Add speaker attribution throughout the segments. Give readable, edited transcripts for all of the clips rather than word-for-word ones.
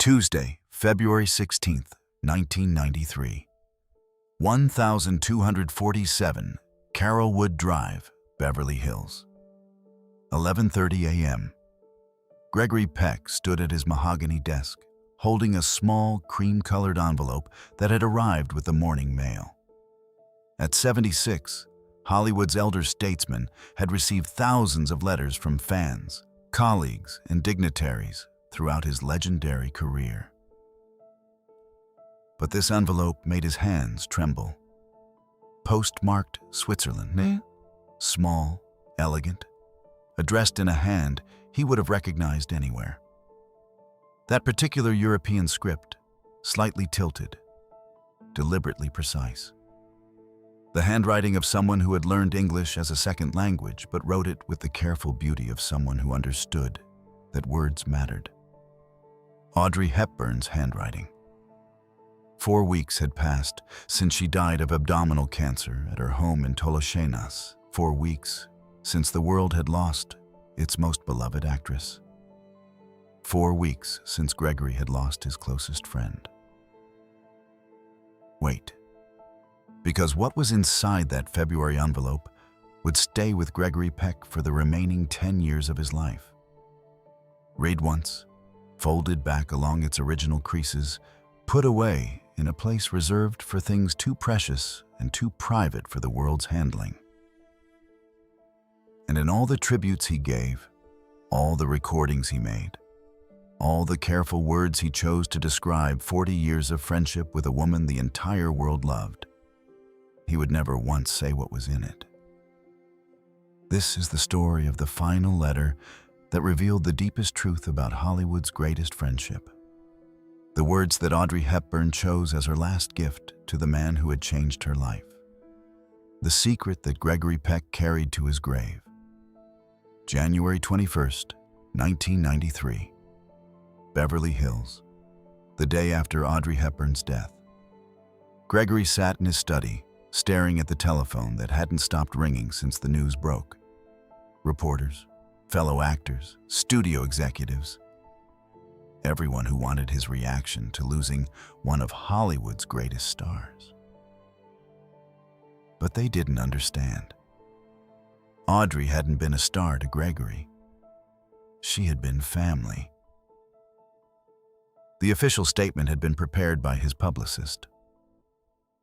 Speaker 1: Tuesday, February 16th, 1993. 1247 Carrollwood Drive, Beverly Hills. 11:30 a.m. Gregory Peck stood at his mahogany desk, holding a small, cream-colored envelope that had arrived with the morning mail. At 76, Hollywood's elder statesman had received thousands of letters from fans, colleagues, and dignitaries throughout his legendary career. But this envelope made his hands tremble. Postmarked Switzerland, small, elegant, addressed in a hand he would have recognized anywhere. That particular European script, slightly tilted, deliberately precise. The handwriting of someone who had learned English as a second language but wrote it with the careful beauty of someone who understood that words mattered. Audrey Hepburn's handwriting. 4 weeks had passed since she died of abdominal cancer at her home in Toloshenas. 4 weeks since the world had lost its most beloved actress. 4 weeks since Gregory had lost his closest friend. Wait, because what was inside that February envelope would stay with Gregory Peck for the remaining 10 years of his life. Read once, folded back along its original creases, put away in a place reserved for things too precious and too private for the world's handling. And in all the tributes he gave, all the recordings he made, all the careful words he chose to describe 40 years of friendship with a woman the entire world loved, he would never once say what was in it. This is the story of the final letter that revealed the deepest truth about Hollywood's greatest friendship. The words that Audrey Hepburn chose as her last gift to the man who had changed her life. The secret that Gregory Peck carried to his grave. January 21st, 1993. Beverly Hills. The day after Audrey Hepburn's death. Gregory sat in his study, staring at the telephone that hadn't stopped ringing since the news broke. Reporters, fellow actors, studio executives, everyone who wanted his reaction to losing one of Hollywood's greatest stars. But they didn't understand. Audrey hadn't been a star to Gregory. She had been family. The official statement had been prepared by his publicist.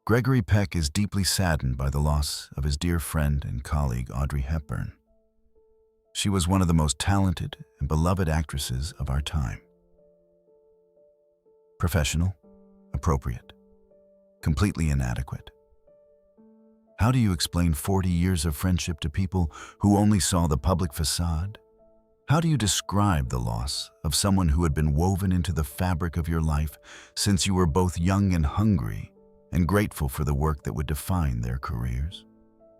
Speaker 1: Gregory Peck is deeply saddened by the loss of his dear friend and colleague Audrey Hepburn. She was one of the most talented and beloved actresses of our time. Professional, appropriate, completely inadequate. How do you explain 40 years of friendship to people who only saw the public facade? How do you describe the loss of someone who had been woven into the fabric of your life since you were both young and hungry and grateful for the work that would define their careers?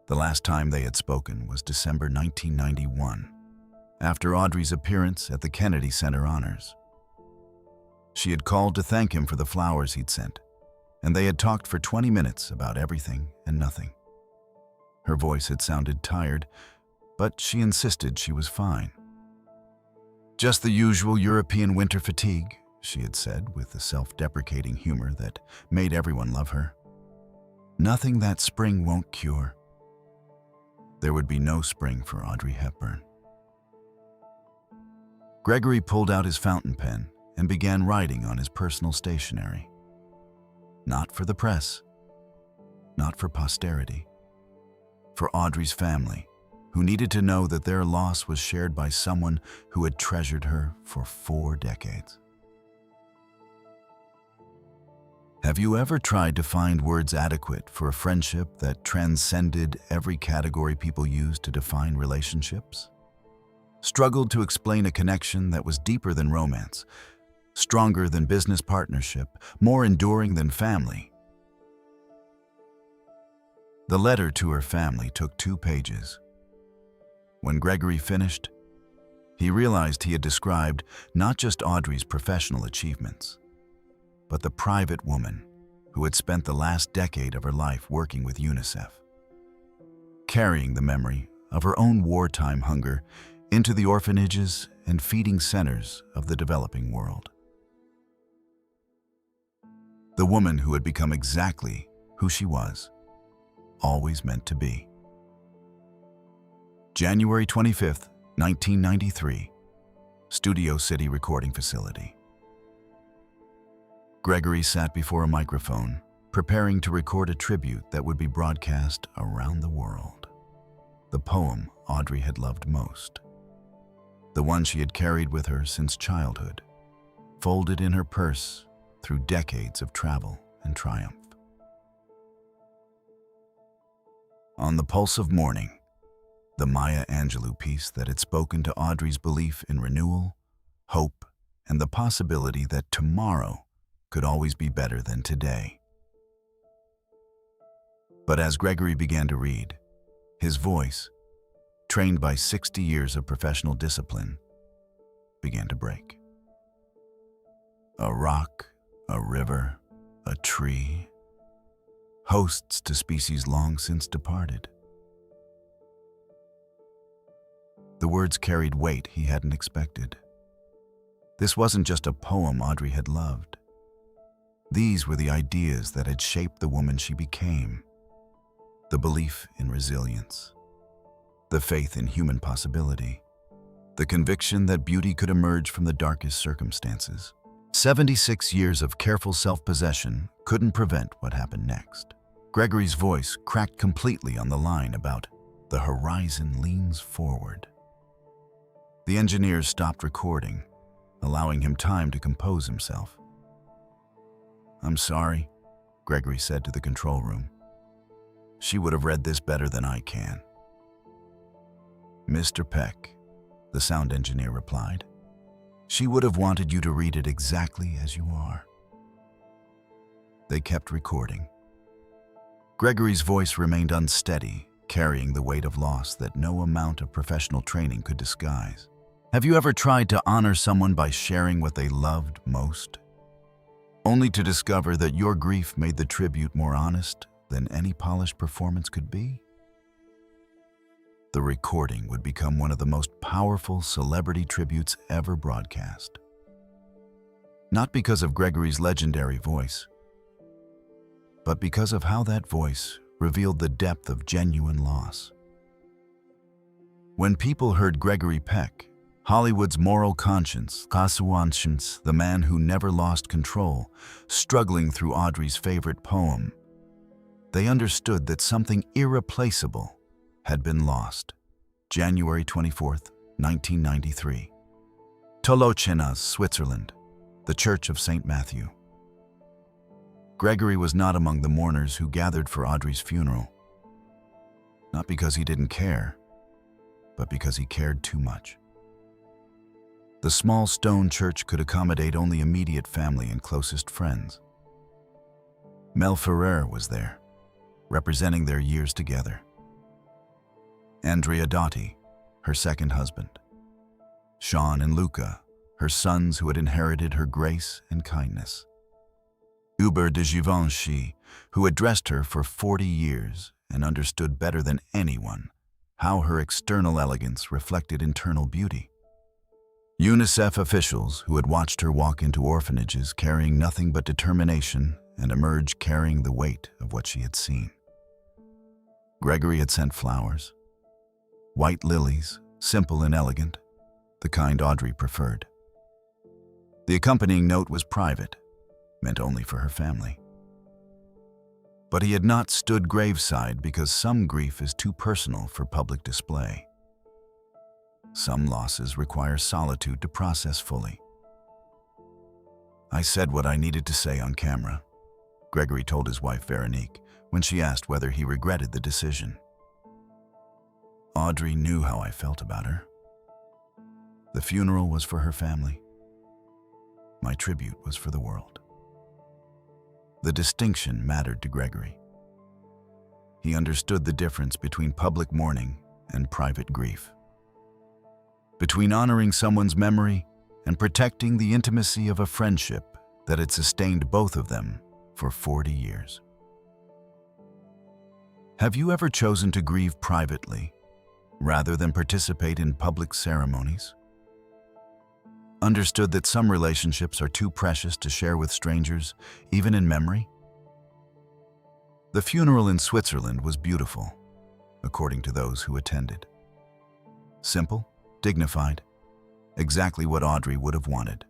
Speaker 1: The last time they had spoken was December 1991, after Audrey's appearance at the Kennedy Center Honors. She had called to thank him for the flowers he'd sent, and they had talked for 20 minutes about everything and nothing. Her voice had sounded tired, but she insisted she was fine. "Just the usual European winter fatigue," she had said with the self-deprecating humor that made everyone love her. "Nothing that spring won't cure." There would be no spring for Audrey Hepburn. Gregory pulled out his fountain pen and began writing on his personal stationery. Not for the press, not for posterity, for Audrey's family, who needed to know that their loss was shared by someone who had treasured her for 4 decades. Have you ever tried to find words adequate for a friendship that transcended every category people use to define relationships? Struggled to explain a connection that was deeper than romance, stronger than business partnership, more enduring than family? The letter to her family took 2 pages. When Gregory finished, he realized he had described not just Audrey's professional achievements, but the private woman who had spent the last decade of her life working with UNICEF, carrying the memory of her own wartime hunger into the orphanages and feeding centers of the developing world. woman who had become exactly who she was, always meant to be. January 25th, 1993, Studio City recording facility. Gregory sat before a microphone, preparing to record a tribute that would be broadcast around the world. The poem Audrey had loved most. The one she had carried with her since childhood, folded in her purse through decades of travel and triumph. On the Pulse of Mourning, the Maya Angelou piece that had spoken to Audrey's belief in renewal, hope, and the possibility that tomorrow could always be better than today. But as Gregory began to read, his voice, trained by 60 years of professional discipline, began to break. A rock, a river, a tree, hosts to species long since departed. The words carried weight he hadn't expected. This wasn't just a poem Audrey had loved. These were the ideas that had shaped the woman she became. The belief in resilience, the faith in human possibility, the conviction that beauty could emerge from the darkest circumstances. 76 years of careful self-possession couldn't prevent what happened next. Gregory's voice cracked completely on the line about "the horizon leans forward." The engineers stopped recording, allowing him time to compose himself. "I'm sorry," Gregory said to the control room. "She would have read this better than I can." "Mr. Peck," the sound engineer replied, "she would have wanted you to read it exactly as you are." They kept recording. Gregory's voice remained unsteady, carrying the weight of loss that no amount of professional training could disguise. Have you ever tried to honor someone by sharing what they loved most, only to discover that your grief made the tribute more honest than any polished performance could be? The recording would become one of the most powerful celebrity tributes ever broadcast. Not because of Gregory's legendary voice, but because of how that voice revealed the depth of genuine loss. When people heard Gregory Peck, Hollywood's moral conscience, the man who never lost control, struggling through Audrey's favorite poem, they understood that something irreplaceable had been lost. January 24th, 1993. Tolochenaz, Switzerland, the Church of St. Matthew. Gregory was not among the mourners who gathered for Audrey's funeral. Not because he didn't care, but because he cared too much. The small stone church could accommodate only immediate family and closest friends. Mel Ferrer was there, representing their years together. Andrea Dotti, her second husband. Sean and Luca, her sons who had inherited her grace and kindness. Hubert de Givenchy, who addressed her for 40 years and understood better than anyone how her external elegance reflected internal beauty. UNICEF officials who had watched her walk into orphanages carrying nothing but determination and emerge carrying the weight of what she had seen. Gregory had sent flowers. White lilies, simple and elegant, the kind Audrey preferred. The accompanying note was private, meant only for her family. But he had not stood graveside because some grief is too personal for public display. Some losses require solitude to process fully. "I said what I needed to say on camera," Gregory told his wife Veronique when she asked whether he regretted the decision. "Audrey knew how I felt about her. The funeral was for her family. My tribute was for the world." The distinction mattered to Gregory. He understood the difference between public mourning and private grief, between honoring someone's memory and protecting the intimacy of a friendship that had sustained both of them for 40 years. Have you ever chosen to grieve privately rather than participate in public ceremonies? Understood that some relationships are too precious to share with strangers, even in memory? The funeral in Switzerland was beautiful, according to those who attended. Simple, dignified, exactly what Audrey would have wanted.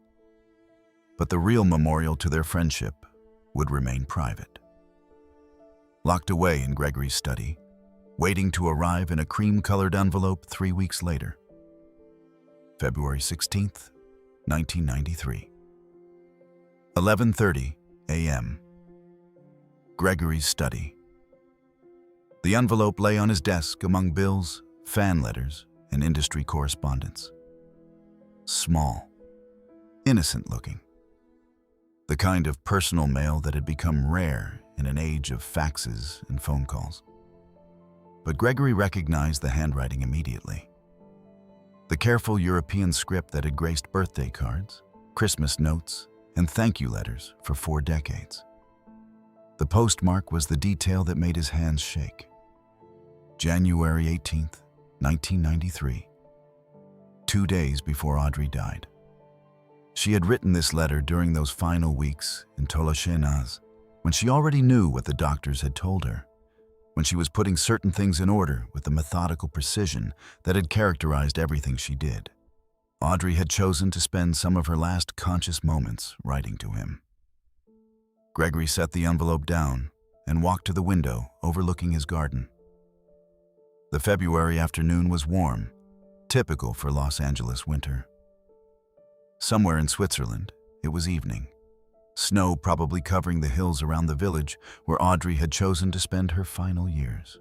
Speaker 1: But the real memorial to their friendship would remain private. Locked away in Gregory's study, waiting to arrive in a cream-colored envelope 3 weeks later. February 16th, 1993. 11:30 a.m. Gregory's study. The envelope lay on his desk among bills, fan letters, and industry correspondence. Small, innocent-looking. The kind of personal mail that had become rare in an age of faxes and phone calls. But Gregory recognized the handwriting immediately. The careful European script that had graced birthday cards, Christmas notes, and thank you letters for 4 decades. The postmark was the detail that made his hands shake. January 18th, 1993. 2 days before Audrey died. She had written this letter during those final weeks in Tolochenaz, when she already knew what the doctors had told her, when she was putting certain things in order with the methodical precision that had characterized everything she did. Audrey had chosen to spend some of her last conscious moments writing to him. Gregory set the envelope down and walked to the window overlooking his garden. The February afternoon was warm, typical for Los Angeles winter. Somewhere in Switzerland, it was evening, snow probably covering the hills around the village where Audrey had chosen to spend her final years.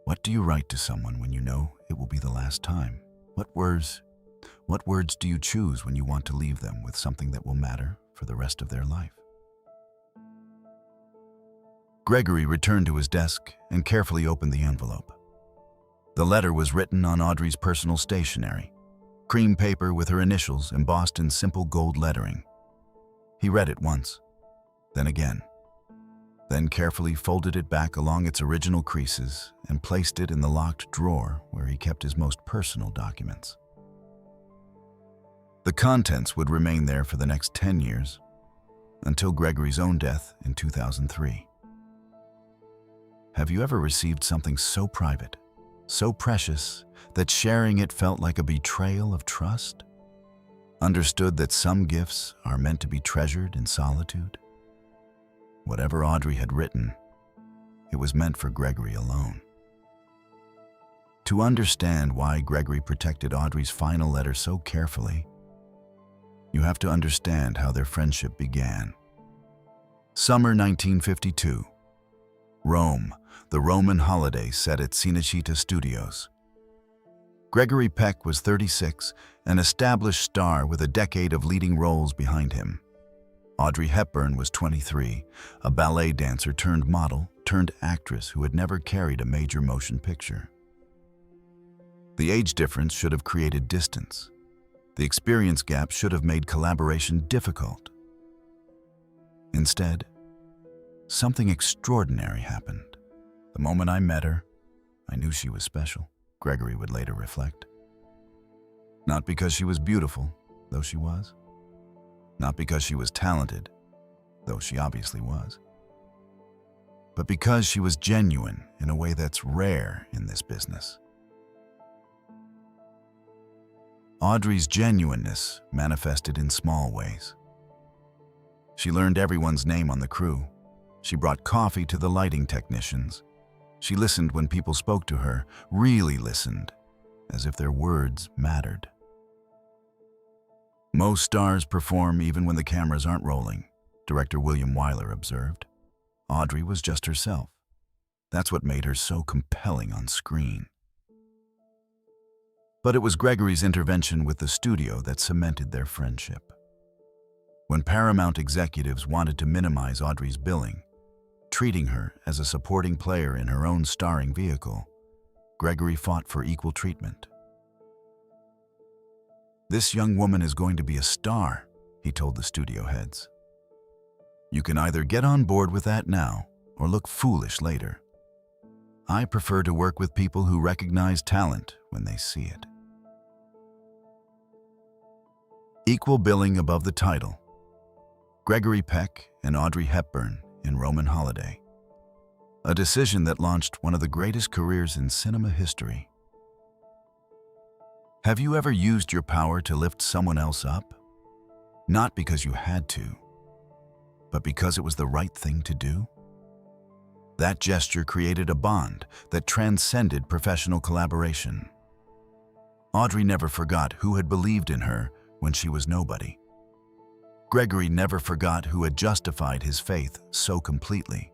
Speaker 1: What do you write to someone when you know it will be the last time? What words do you choose when you want to leave them with something that will matter for the rest of their life? Gregory returned to his desk and carefully opened the envelope. The letter was written on Audrey's personal stationery, cream paper with her initials embossed in simple gold lettering. He read it once, then again, then carefully folded it back along its original creases and placed it in the locked drawer where he kept his most personal documents. The contents would remain there for the next 10 years, until Gregory's own death in 2003. Have you ever received something so private, so precious, that sharing it felt like a betrayal of trust? Understood that some gifts are meant to be treasured in solitude? Whatever Audrey had written, it was meant for Gregory alone. To understand why Gregory protected Audrey's final letter so carefully, you have to understand how their friendship began. Summer 1952. Rome, the Roman holiday set at Cinecittà Studios. Gregory Peck was 36, an established star with a decade of leading roles behind him. Audrey Hepburn was 23, a ballet dancer turned model turned actress who had never carried a major motion picture. The age difference should have created distance. The experience gap should have made collaboration difficult. Instead, something extraordinary happened. The moment I met her, I knew she was special, Gregory would later reflect. Not because she was beautiful, though she was. Not because she was talented, though she obviously was. But because she was genuine in a way that's rare in this business. Audrey's genuineness manifested in small ways. She learned everyone's name on the crew. She brought coffee to the lighting technicians. She listened when people spoke to her, really listened, as if their words mattered. Most stars perform even when the cameras aren't rolling, director William Wyler observed. Audrey was just herself. That's what made her so compelling on screen. But it was Gregory's intervention with the studio that cemented their friendship. When Paramount executives wanted to minimize Audrey's billing, treating her as a supporting player in her own starring vehicle, Gregory fought for equal treatment. "This young woman is going to be a star," he told the studio heads. "You can either get on board with that now or look foolish later. I prefer to work with people who recognize talent when they see it." Equal billing above the title. Gregory Peck and Audrey Hepburn in Roman Holiday. A decision that launched one of the greatest careers in cinema history. Have you ever used your power to lift someone else up? Not because you had to, but because it was the right thing to do? That gesture created a bond that transcended professional collaboration. Audrey never forgot who had believed in her when she was nobody. Gregory never forgot who had justified his faith so completely.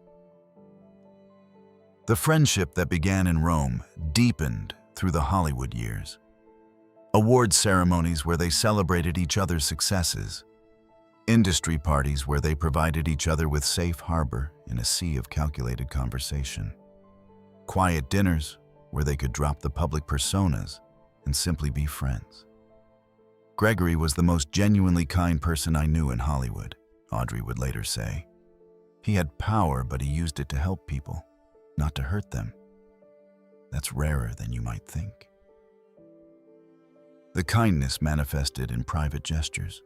Speaker 1: The friendship that began in Rome deepened through the Hollywood years. Award ceremonies where they celebrated each other's successes. Industry parties where they provided each other with safe harbor in a sea of calculated conversation. Quiet dinners where they could drop the public personas and simply be friends. Gregory was the most genuinely kind person I knew in Hollywood, Audrey would later say. He had power, but he used it to help people, not to hurt them. That's rarer than you might think. The kindness manifested in private gestures.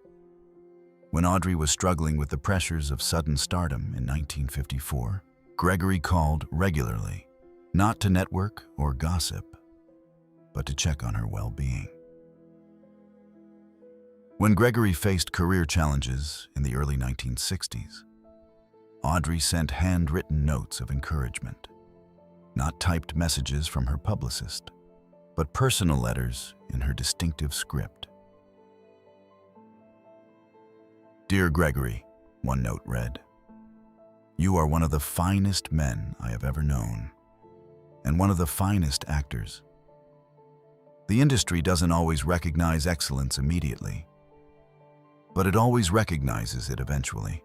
Speaker 1: When Audrey was struggling with the pressures of sudden stardom in 1954, Gregory called regularly, not to network or gossip, but to check on her well-being. When Gregory faced career challenges in the early 1960s, Audrey sent handwritten notes of encouragement, not typed messages from her publicist, but personal letters in her distinctive script. Dear Gregory, one note read, "You are one of the finest men I have ever known, and one of the finest actors. The industry doesn't always recognize excellence immediately, but it always recognizes it eventually.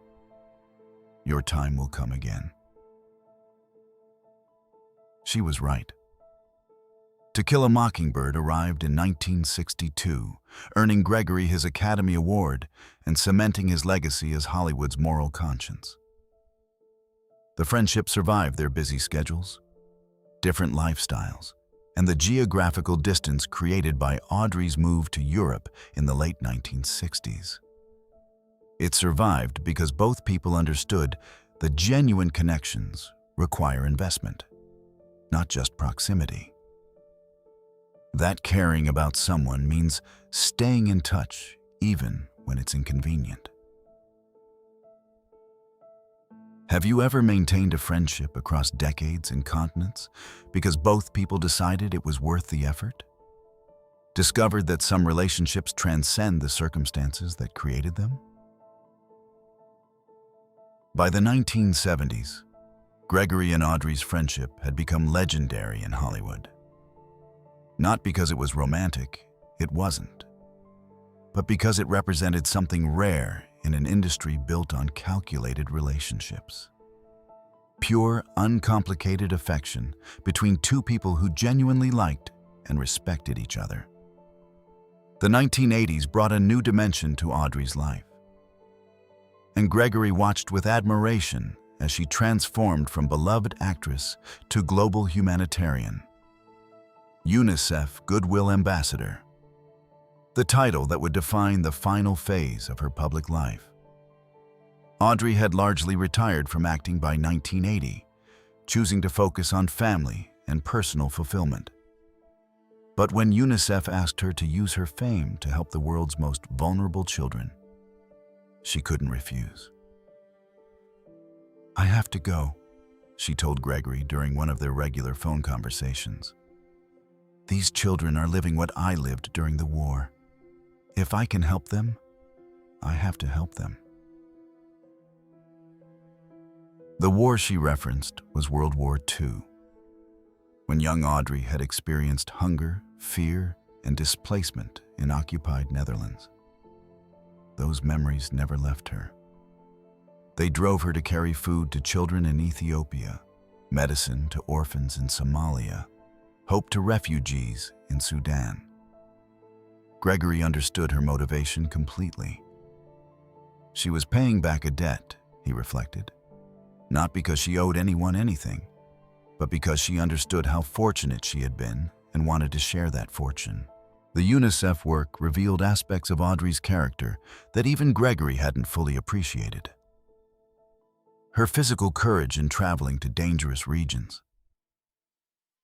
Speaker 1: Your time will come again." She was right. To Kill a Mockingbird arrived in 1962, earning Gregory his Academy Award and cementing his legacy as Hollywood's moral conscience. The friendship survived their busy schedules, different lifestyles, and the geographical distance created by Audrey's move to Europe in the late 1960s. It survived because both people understood that genuine connections require investment, not just proximity. That caring about someone means staying in touch even when it's inconvenient. Have you ever maintained a friendship across decades and continents because both people decided it was worth the effort? Discovered that some relationships transcend the circumstances that created them? By the 1970s, Gregory and Audrey's friendship had become legendary in Hollywood. Not because it was romantic, it wasn't, but because it represented something rare in an industry built on calculated relationships. Pure, uncomplicated affection between two people who genuinely liked and respected each other. The 1980s brought a new dimension to Audrey's life, and Gregory watched with admiration as she transformed from beloved actress to global humanitarian. UNICEF Goodwill Ambassador, the title that would define the final phase of her public life. Audrey had largely retired from acting by 1980, choosing to focus on family and personal fulfillment. But when UNICEF asked her to use her fame to help the world's most vulnerable children, she couldn't refuse. "I have to go," she told Gregory during one of their regular phone conversations. "These children are living what I lived during the war. If I can help them, I have to help them." The war she referenced was World War II, when young Audrey had experienced hunger, fear, and displacement in occupied Netherlands. Those memories never left her. They drove her to carry food to children in Ethiopia, medicine to orphans in Somalia, hope to refugees in Sudan. Gregory understood her motivation completely. She was paying back a debt, he reflected, not because she owed anyone anything, but because she understood how fortunate she had been and wanted to share that fortune. The UNICEF work revealed aspects of Audrey's character that even Gregory hadn't fully appreciated. Her physical courage in traveling to dangerous regions,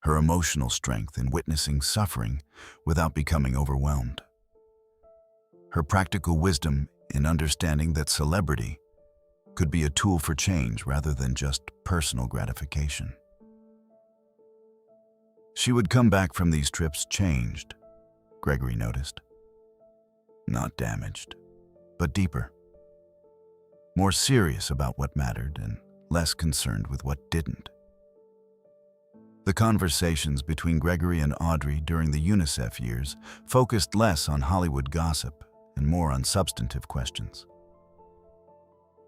Speaker 1: her emotional strength in witnessing suffering without becoming overwhelmed, her practical wisdom in understanding that celebrity could be a tool for change rather than just personal gratification. She would come back from these trips changed, Gregory noticed. Not damaged, but deeper. More serious about what mattered and less concerned with what didn't. The conversations between Gregory and Audrey during the UNICEF years focused less on Hollywood gossip and more on substantive questions.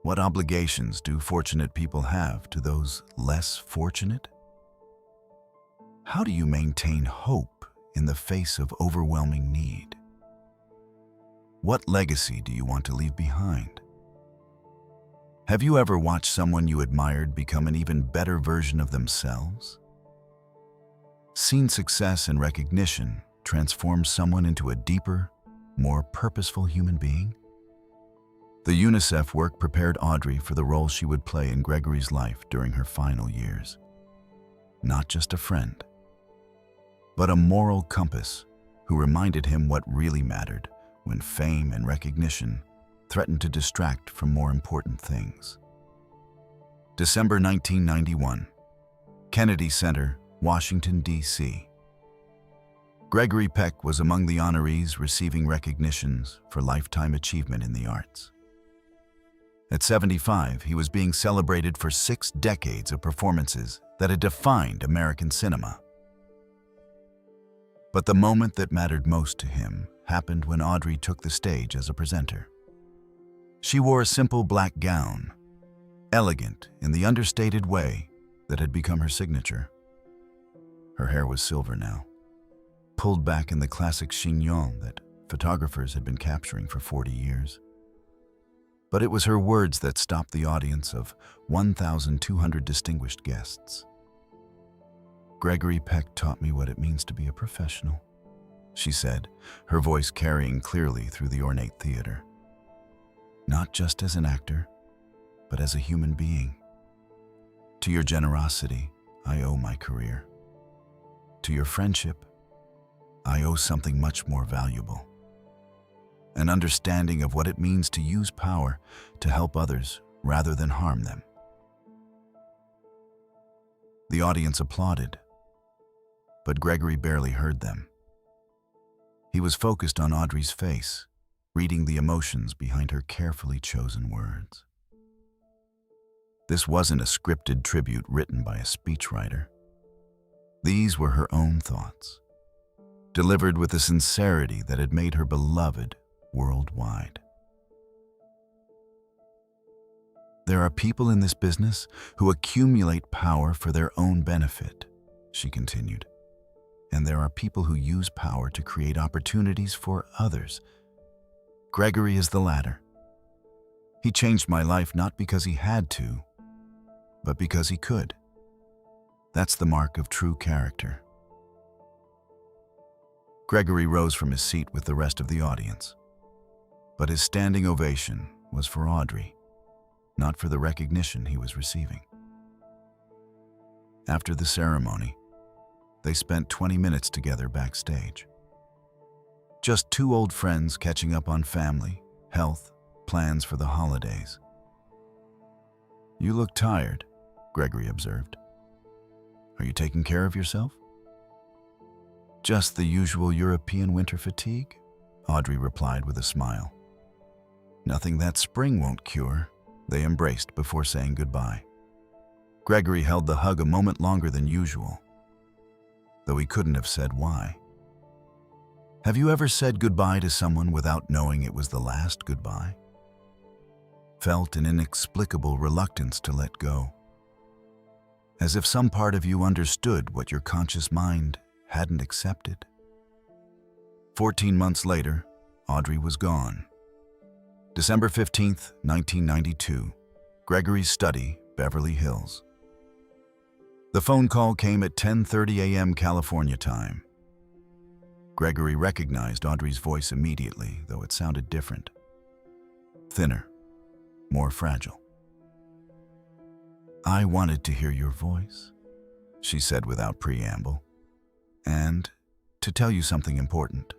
Speaker 1: What obligations do fortunate people have to those less fortunate? How do you maintain hope in the face of overwhelming need? What legacy do you want to leave behind? Have you ever watched someone you admired become an even better version of themselves? Seen success and recognition transform someone into a deeper, more purposeful human being? The UNICEF work prepared Audrey for the role she would play in Gregory's life during her final years. Not just a friend, but a moral compass who reminded him what really mattered when fame and recognition threatened to distract from more important things. December 1991, Kennedy Center, Washington, D.C. Gregory Peck was among the honorees receiving recognitions for lifetime achievement in the arts. At 75, he was being celebrated for 6 decades of performances that had defined American cinema. But the moment that mattered most to him happened when Audrey took the stage as a presenter. She wore a simple black gown, elegant in the understated way that had become her signature. Her hair was silver now, pulled back in the classic chignon that photographers had been capturing for 40 years. But it was her words that stopped the audience of 1,200 distinguished guests. "Gregory Peck taught me what it means to be a professional," she said, her voice carrying clearly through the ornate theater. "Not just as an actor, but as a human being. To your generosity, I owe my career. To your friendship, I owe something much more valuable. An understanding of what it means to use power to help others rather than harm them." The audience applauded, but Gregory barely heard them. He was focused on Audrey's face, reading the emotions behind her carefully chosen words. This wasn't a scripted tribute written by a speechwriter. These were her own thoughts, delivered with a sincerity that had made her beloved worldwide. "There are people in this business who accumulate power for their own benefit," she continued. "And there are people who use power to create opportunities for others. Gregory is the latter. He changed my life not because he had to, but because he could. That's the mark of true character." Gregory rose from his seat with the rest of the audience. But his standing ovation was for Audrey, not for the recognition he was receiving. After the ceremony, they spent 20 minutes together backstage. Just 2 old friends catching up on family, health, plans for the holidays. "You look tired," Gregory observed. "Are you taking care of yourself?" "Just the usual European winter fatigue," Audrey replied with a smile. "Nothing that spring won't cure." They embraced before saying goodbye. Gregory held the hug a moment longer than usual, though he couldn't have said why. Have you ever said goodbye to someone without knowing it was the last goodbye? Felt an inexplicable reluctance to let go, as if some part of you understood what your conscious mind hadn't accepted. 14 months later, Audrey was gone. December 15th, 1992, Gregory's study, Beverly Hills. The phone call came at 10:30 a.m. California time. Gregory recognized Audrey's voice immediately, though it sounded different. Thinner, more fragile. "I wanted to hear your voice," she said without preamble, "and to tell you something important."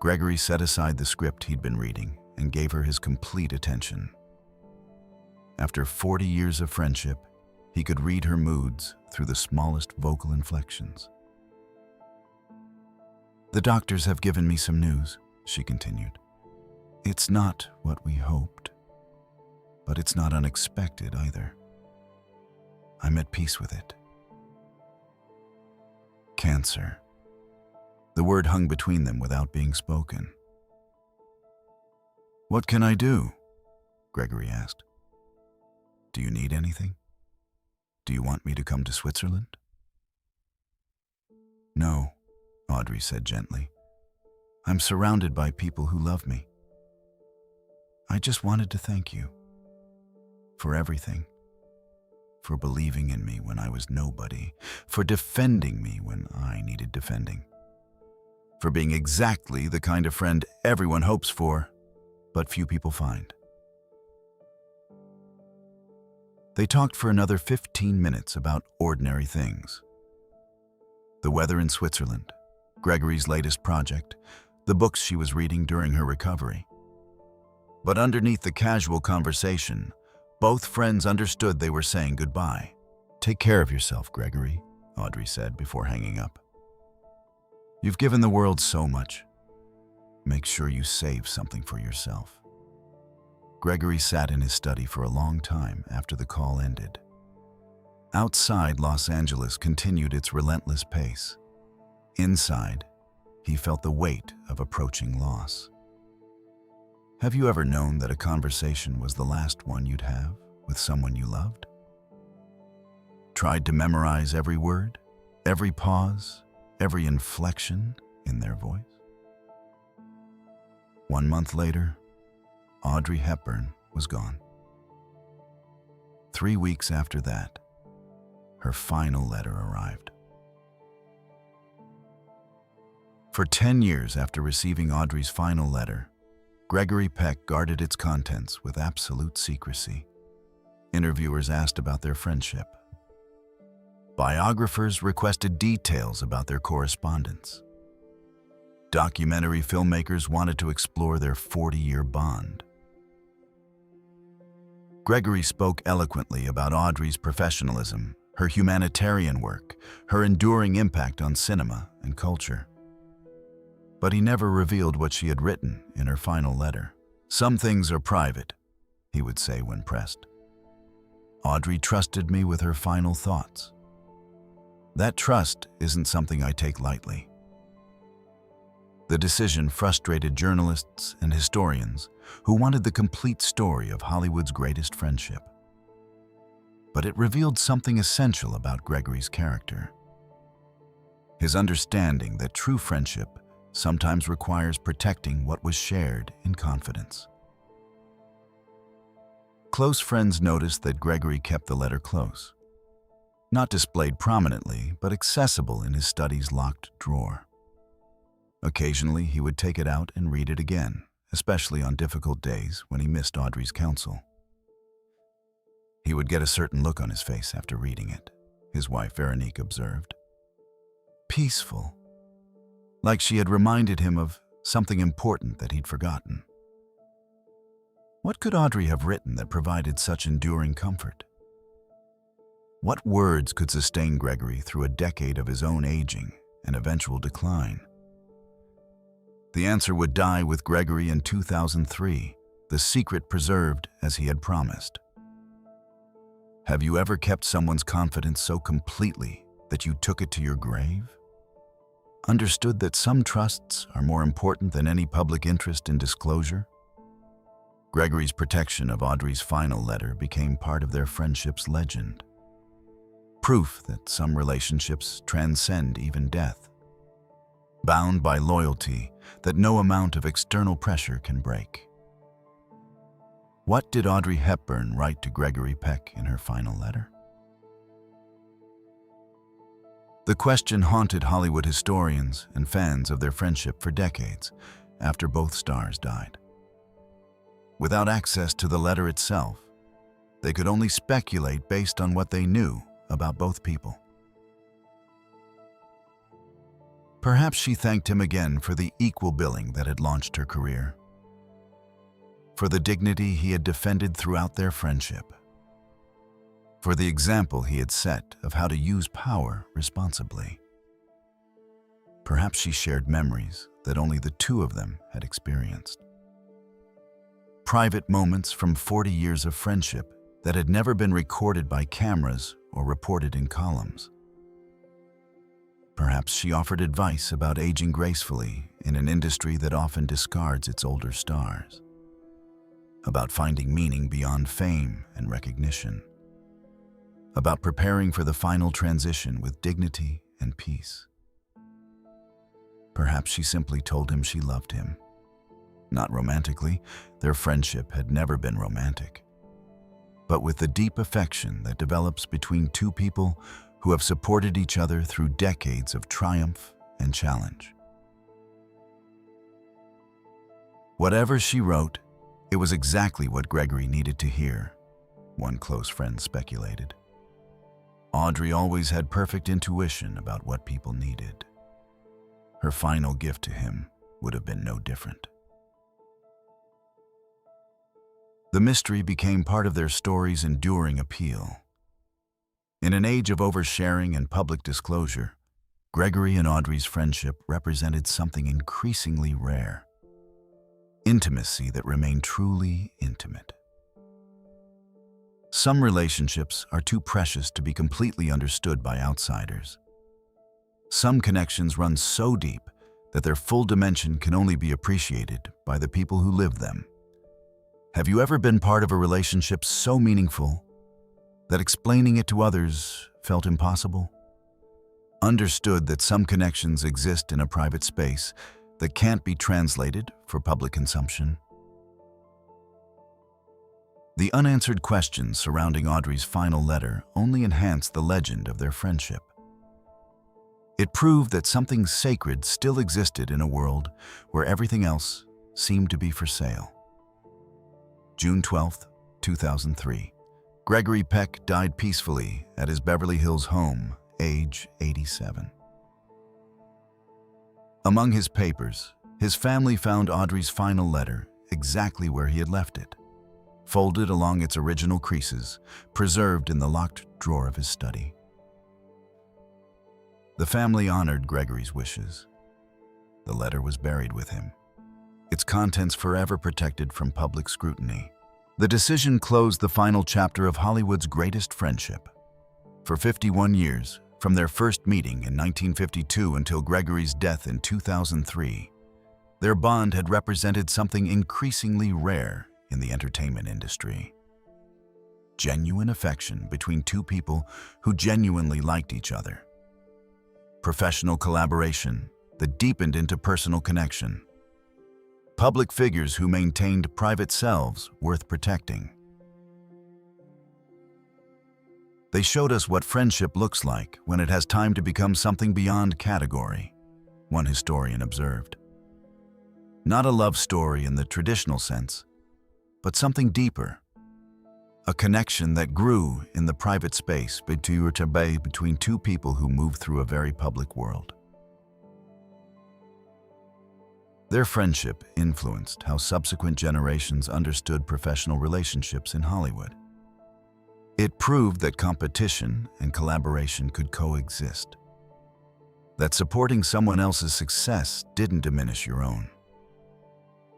Speaker 1: Gregory set aside the script he'd been reading and gave her his complete attention. After 40 years of friendship, he could read her moods through the smallest vocal inflections. "The doctors have given me some news," she continued. "It's not what we hoped, but it's not unexpected either. I'm at peace with it." Cancer. The word hung between them without being spoken. "What can I do?" Gregory asked. "Do you need anything? Do you want me to come to Switzerland?" "No," Audrey said gently. "I'm surrounded by people who love me. I just wanted to thank you for everything, for believing in me when I was nobody, for defending me when I needed defending, for being exactly the kind of friend everyone hopes for, but few people find." They talked for another 15 minutes about ordinary things. The weather in Switzerland, Gregory's latest project, the books she was reading during her recovery. But underneath the casual conversation, both friends understood they were saying goodbye. "Take care of yourself, Gregory," Audrey said before hanging up. "You've given the world so much. Make sure you save something for yourself." Gregory sat in his study for a long time after the call ended. Outside, Los Angeles continued its relentless pace. Inside, he felt the weight of approaching loss. Have you ever known that a conversation was the last one you'd have with someone you loved? Tried to memorize every word, every pause, every inflection in their voice? 1 month later, Audrey Hepburn was gone. 3 weeks after that, her final letter arrived. For 10 years after receiving Audrey's final letter, Gregory Peck guarded its contents with absolute secrecy. Interviewers asked about their friendship. Biographers requested details about their correspondence. Documentary filmmakers wanted to explore their 40-year bond. Gregory spoke eloquently about Audrey's professionalism, her humanitarian work, her enduring impact on cinema and culture. But he never revealed what she had written in her final letter. "Some things are private," he would say when pressed. "Audrey trusted me with her final thoughts. That trust isn't something I take lightly." The decision frustrated journalists and historians who wanted the complete story of Hollywood's greatest friendship. But it revealed something essential about Gregory's character. His understanding that true friendship sometimes requires protecting what was shared in confidence. Close friends noticed that Gregory kept the letter close. Not displayed prominently, but accessible in his study's locked drawer. Occasionally, he would take it out and read it again, especially on difficult days when he missed Audrey's counsel. He would get a certain look on his face after reading it, his wife Veronique observed. Peaceful, like she had reminded him of something important that he'd forgotten. What could Audrey have written that provided such enduring comfort? What words could sustain Gregory through a decade of his own aging and eventual decline? The answer would die with Gregory in 2003, the secret preserved as he had promised. Have you ever kept someone's confidence so completely that you took it to your grave? Understood that some trusts are more important than any public interest in disclosure? Gregory's protection of Audrey's final letter became part of their friendship's legend. Proof that some relationships transcend even death. Bound by loyalty that no amount of external pressure can break. What did Audrey Hepburn write to Gregory Peck in her final letter? The question haunted Hollywood historians and fans of their friendship for decades after both stars died. Without access to the letter itself, they could only speculate based on what they knew about both people. Perhaps she thanked him again for the equal billing that had launched her career, for the dignity he had defended throughout their friendship, for the example he had set of how to use power responsibly. Perhaps she shared memories that only the two of them had experienced. Private moments from 40 years of friendship that had never been recorded by cameras or reported in columns. Perhaps she offered advice about aging gracefully in an industry that often discards its older stars, about finding meaning beyond fame and recognition, about preparing for the final transition with dignity and peace. Perhaps she simply told him she loved him. Not romantically, their friendship had never been romantic, but with the deep affection that develops between two people who have supported each other through decades of triumph and challenge. Whatever she wrote, it was exactly what Gregory needed to hear, one close friend speculated. Audrey always had perfect intuition about what people needed. Her final gift to him would have been no different. The mystery became part of their story's enduring appeal. In an age of oversharing and public disclosure, Gregory and Audrey's friendship represented something increasingly rare. Intimacy that remained truly intimate. Some relationships are too precious to be completely understood by outsiders. Some connections run so deep that their full dimension can only be appreciated by the people who live them. Have you ever been part of a relationship so meaningful that explaining it to others felt impossible? Understood that some connections exist in a private space that can't be translated for public consumption? The unanswered questions surrounding Audrey's final letter only enhanced the legend of their friendship. It proved that something sacred still existed in a world where everything else seemed to be for sale. June 12, 2003. Gregory Peck died peacefully at his Beverly Hills home, age 87. Among his papers, his family found Audrey's final letter exactly where he had left it, folded along its original creases, preserved in the locked drawer of his study. The family honored Gregory's wishes. The letter was buried with him, its contents forever protected from public scrutiny. The decision closed the final chapter of Hollywood's greatest friendship. For 51 years, from their first meeting in 1952 until Gregory's death in 2003, their bond had represented something increasingly rare in the entertainment industry. Genuine affection between two people who genuinely liked each other. Professional collaboration that deepened into personal connection. Public figures who maintained private selves worth protecting. They showed us what friendship looks like when it has time to become something beyond category, one historian observed. Not a love story in the traditional sense, but something deeper. A connection that grew in the private space between two people who moved through a very public world. Their friendship influenced how subsequent generations understood professional relationships in Hollywood. It proved that competition and collaboration could coexist. That supporting someone else's success didn't diminish your own.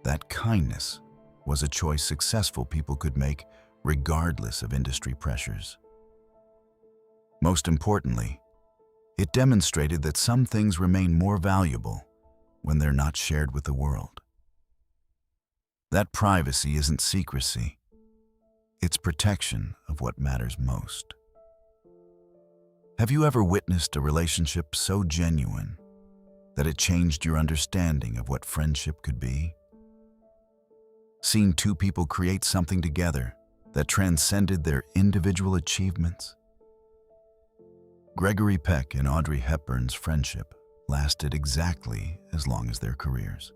Speaker 1: That kindness was a choice successful people could make regardless of industry pressures. Most importantly, it demonstrated that some things remain more valuable when they're not shared with the world. That privacy isn't secrecy. It's protection of what matters most. Have you ever witnessed a relationship so genuine that it changed your understanding of what friendship could be? Seen two people create something together that transcended their individual achievements? Gregory Peck and Audrey Hepburn's friendship lasted exactly as long as their careers.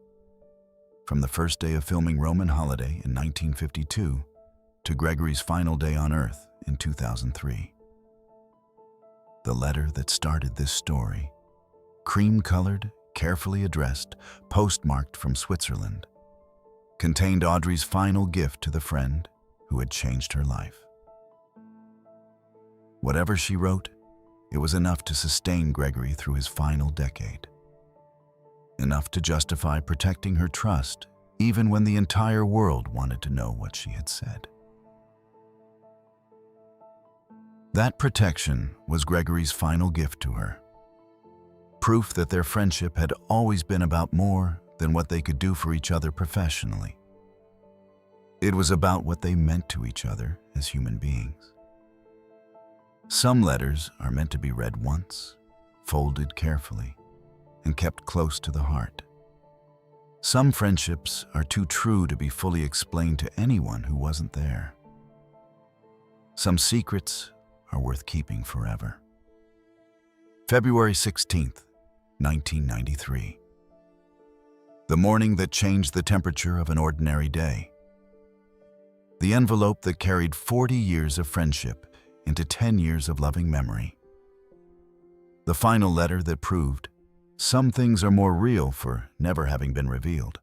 Speaker 1: From the first day of filming Roman Holiday in 1952 to Gregory's final day on Earth in 2003. The letter that started this story, cream-colored, carefully addressed, postmarked from Switzerland, contained Audrey's final gift to the friend who had changed her life. Whatever she wrote, it was enough to sustain Gregory through his final decade. Enough to justify protecting her trust, even when the entire world wanted to know what she had said. That protection was Gregory's final gift to her. Proof that their friendship had always been about more than what they could do for each other professionally. It was about what they meant to each other as human beings. Some letters are meant to be read once, folded carefully, and kept close to the heart. Some friendships are too true to be fully explained to anyone who wasn't there. Some secrets are worth keeping forever. February 16th, 1993. The morning that changed the temperature of an ordinary day. The envelope that carried 40 years of friendship into 10 years of loving memory. The final letter that proved some things are more real for never having been revealed.